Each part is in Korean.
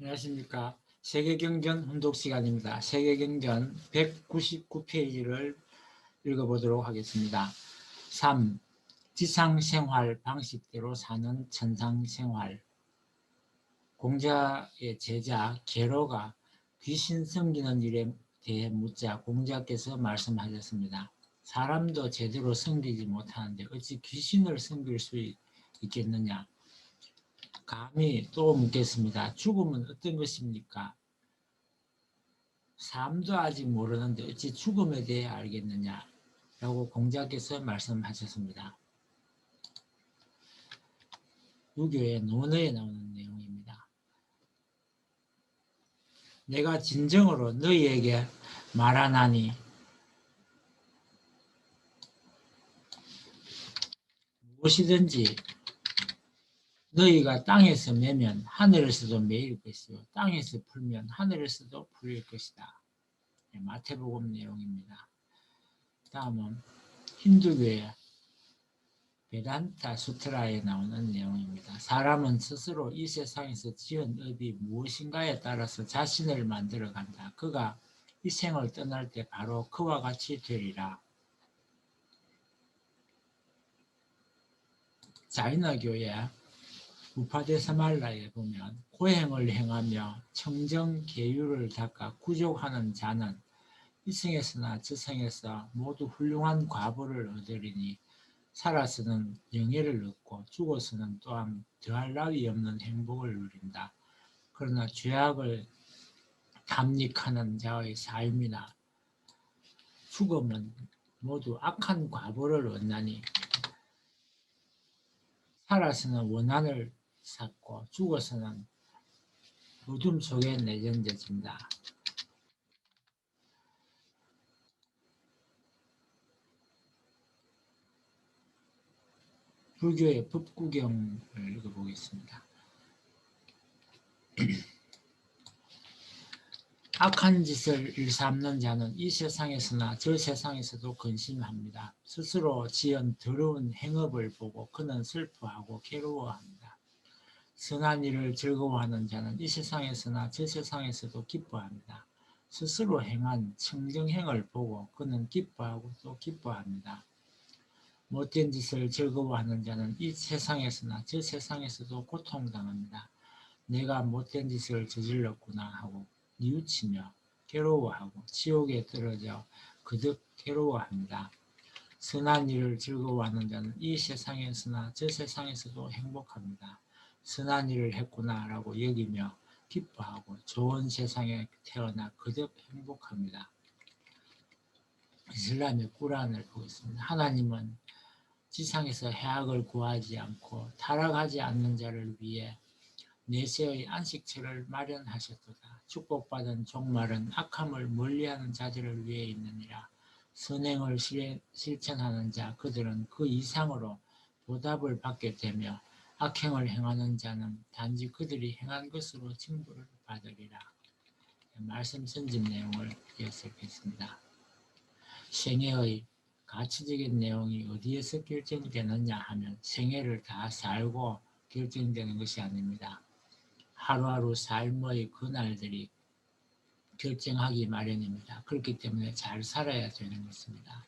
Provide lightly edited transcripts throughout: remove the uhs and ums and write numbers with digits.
안녕하십니까. 세계경전 훈독 시간입니다. 세계경전 199페이지를 읽어보도록 하겠습니다. 3. 지상생활 방식대로 사는 천상생활. 공자의 제자 게로가 귀신 섬기는 일에 대해 묻자 공자께서 말씀하셨습니다. 사람도 제대로 섬기지 못하는데 어찌 귀신을 섬길 수 있겠느냐. 감히 또 묻겠습니다. 죽음은 어떤 것입니까? 삶도 아직 모르는데 어찌 죽음에 대해 알겠느냐 라고 공자께서 말씀하셨습니다. 유교의 논어에 나오는 내용입니다. 내가 진정으로 너희에게 말하나니 무엇이든지 너희가 땅에서 매면 하늘에서도 매일 것이요 땅에서 풀면 하늘에서도 풀릴 것이다. 마태복음 내용입니다. 다음은 힌두교의 베단타 수트라에 나오는 내용입니다. 사람은 스스로 이 세상에서 지은 업이 무엇인가에 따라서 자신을 만들어 간다. 그가 이 생을 떠날 때 바로 그와 같이 되리라. 자이나교의 우파데사말라에 보면 고행을 행하며 청정계율을 닦아 구족하는 자는 이 생에서나 저 생에서 모두 훌륭한 과보를 얻으리니 살아서는 영예를 얻고 죽어서는 또한 더할 나위 없는 행복을 누린다. 그러나 죄악을 담닉하는 자의 삶이나 죽음은 모두 악한 과보를 얻나니 살아서는 원한을 쌓고 죽어서는 어둠 속에 내전되진다. 불교의 법구경을 읽어보겠습니다. 악한 짓을 일삼는 자는 이 세상에서나 저 세상에서도 근심합니다. 스스로 지은 더러운 행업을 보고 그는 슬퍼하고 괴로워합니다. 선한 일을 즐거워하는 자는 이 세상에서나 저 세상에서도 기뻐합니다. 스스로 행한 청정행을 보고 그는 기뻐하고 또 기뻐합니다. 못된 짓을 즐거워하는 자는 이 세상에서나 저 세상에서도 고통당합니다. 내가 못된 짓을 저질렀구나 하고 뉘우치며 괴로워하고 지옥에 떨어져 그득 괴로워합니다. 선한 일을 즐거워하는 자는 이 세상에서나 저 세상에서도 행복합니다. 선한 일을 했구나 라고 여기며 기뻐하고 좋은 세상에 태어나 그득 행복합니다. 이슬람의 꾸란을 보겠습니다. 하나님은 지상에서 해악을 구하지 않고 타락하지 않는 자를 위해 내세의 안식처를 마련하셨도다. 축복받은 종말은 악함을 멀리하는 자들을 위해 있느니라. 선행을 실천하는 자 그들은 그 이상으로 보답을 받게 되며 악행을 행하는 자는 단지 그들이 행한 것으로 징벌을 받으리라. 말씀 선집 내용을 이어서 읽겠습니다. 생애의 가치적인 내용이 어디에서 결정되느냐 하면 생애를 다 살고 결정되는 것이 아닙니다. 하루하루 삶의 그날들이 결정하기 마련입니다. 그렇기 때문에 잘 살아야 되는 것입니다.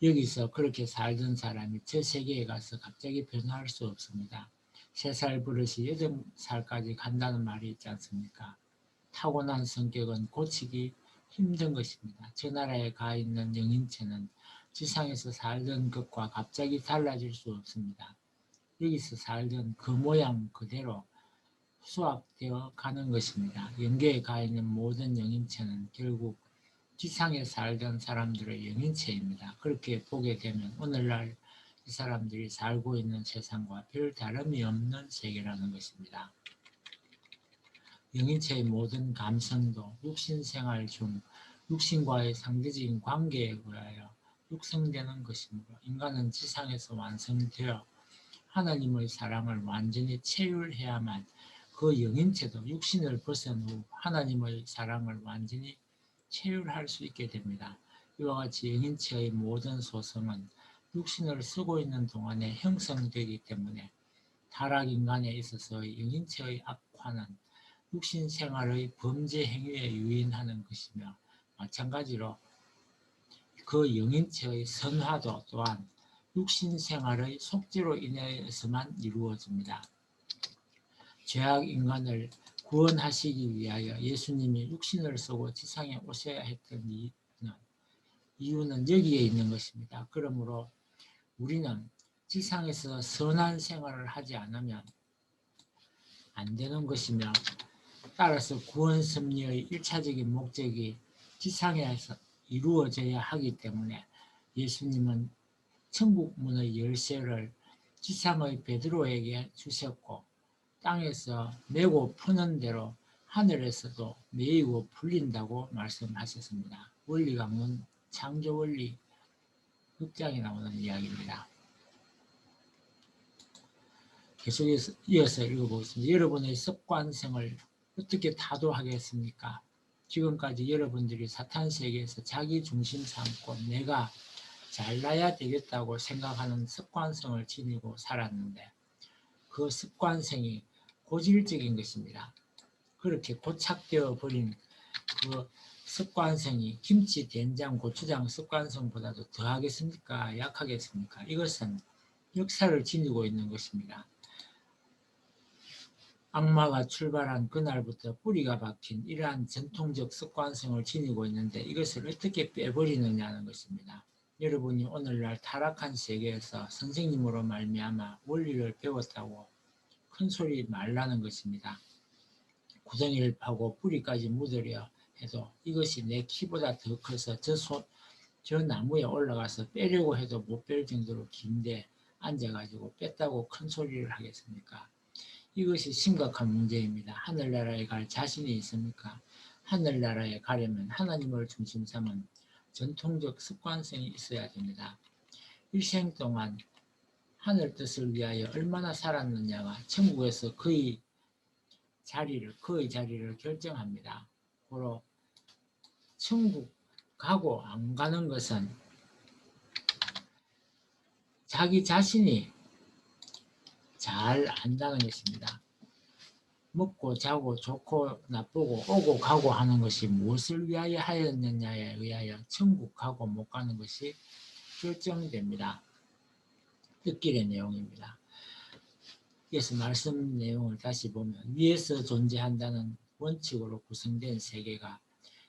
여기서 그렇게 살던 사람이 저 세계에 가서 갑자기 변화할 수 없습니다. 3살 버릇이 8살까지 간다는 말이 있지 않습니까? 타고난 성격은 고치기 힘든 것입니다. 저 나라에 가 있는 영인체는 지상에서 살던 것과 갑자기 달라질 수 없습니다. 여기서 살던 그 모양 그대로 수확되어 가는 것입니다. 영계에 가 있는 모든 영인체는 결국 지상에 살던 사람들의 영인체입니다. 그렇게 보게 되면 오늘날 이 사람들이 살고 있는 세상과 별 다름이 없는 세계라는 것입니다. 영인체의 모든 감성도 육신생활 중 육신과의 상대적인 관계에 의하여 육성되는 것이므로 인간은 지상에서 완성되어 하나님의 사랑을 완전히 체휼해야만 그 영인체도 육신을 벗은 후 하나님의 사랑을 완전히 체휼할 수 있게 됩니다. 이와 같이 영인체의 모든 소성은 육신을 쓰고 있는 동안에 형성되기 때문에 타락인간에 있어서의 영인체의 악화는 육신 생활의 범죄 행위에 유인하는 것이며 마찬가지로 그 영인체의 선화도 또한 육신 생활의 속죄로 인해서만 이루어집니다. 죄악 인간을 구원하시기 위하여 예수님이 육신을 쓰고 지상에 오셔야 했던 이유는 여기에 있는 것입니다. 그러므로 우리는 지상에서 선한 생활을 하지 않으면 안 되는 것이며, 따라서 구원 섭리의 1차적인 목적이 지상에서 이루어져야 하기 때문에 예수님은 천국 문의 열쇠를 지상의 베드로에게 주셨고, 땅에서 메고 푸는 대로 하늘에서도 메이고 풀린다고 말씀하셨습니다. 원리강론 창조원리 6장에 나오는 이야기입니다. 계속해서 이어서 읽어보겠습니다. 여러분의 습관성을 어떻게 타도하겠습니까? 지금까지 여러분들이 사탄 세계에서 자기 중심 삼고 내가 잘나야 되겠다고 생각하는 습관성을 지니고 살았는데, 그 습관성이 고질적인 것입니다. 그렇게 고착되어 버린 그 습관성이 김치, 된장, 고추장 습관성보다도 더하겠습니까? 약하겠습니까? 이것은 역사를 지니고 있는 것입니다. 악마가 출발한 그날부터 뿌리가 박힌 이러한 전통적 습관성을 지니고 있는데, 이것을 어떻게 빼버리느냐는 것입니다. 여러분이 오늘날 타락한 세계에서 선생님으로 말미암아 원리를 배웠다고 큰소리 말라는 것입니다. 구덩이를 파고 뿌리까지 묻으려 해도 이것이 내 키보다 더 커서 저 나무에 올라가서 빼려고 해도 못 뺄 정도로 긴데 앉아가지고 뺐다고 큰소리를 하겠습니까? 이것이 심각한 문제입니다. 하늘나라에 갈 자신이 있습니까? 하늘나라에 가려면 하나님을 중심 삼은 전통적 습관성이 있어야 됩니다. 일생 동안 하늘 뜻을 위하여 얼마나 살았느냐가 천국에서 그의 자리를 결정합니다. 고로 천국 가고 안 가는 것은 자기 자신이 잘 안다는 것입니다. 먹고 자고 좋고 나쁘고 오고 가고 하는 것이 무엇을 위하여 하였느냐에 의하여 천국 가고 못 가는 것이 결정됩니다. 뜻길의 내용입니다. 그래서 말씀 내용을 다시 보면, 위에서 존재한다는 원칙으로 구성된 세계가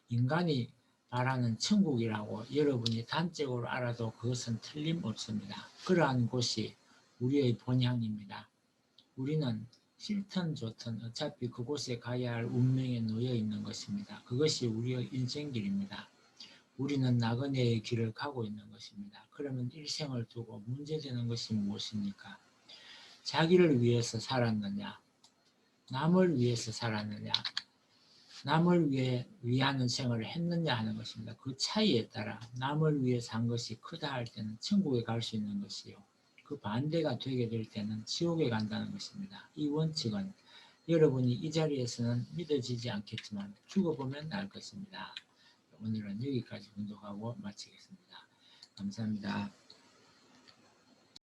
인간이 말하는 천국이라고 여러분이 단적으로 알아도 그것은 틀림없습니다. 그러한 곳이 우리의 본향입니다. 우리는 싫든 좋든 어차피 그곳에 가야 할 운명에 놓여 있는 것입니다. 그것이 우리의 인생길입니다. 우리는 나그네의 길을 가고 있는 것입니다. 그러면 일생을 두고 문제되는 것이 무엇입니까? 자기를 위해서 살았느냐, 남을 위해서 살았느냐, 남을 위하는 생활을 했느냐 하는 것입니다. 그 차이에 따라 남을 위해서 한 것이 크다 할 때는 천국에 갈 수 있는 것이요, 그 반대가 되게 될 때는 지옥에 간다는 것입니다. 이 원칙은 여러분이 이 자리에서는 믿어지지 않겠지만 죽어보면 알 것입니다. 오늘은 여기까지 분석하고 마치겠습니다. 감사합니다.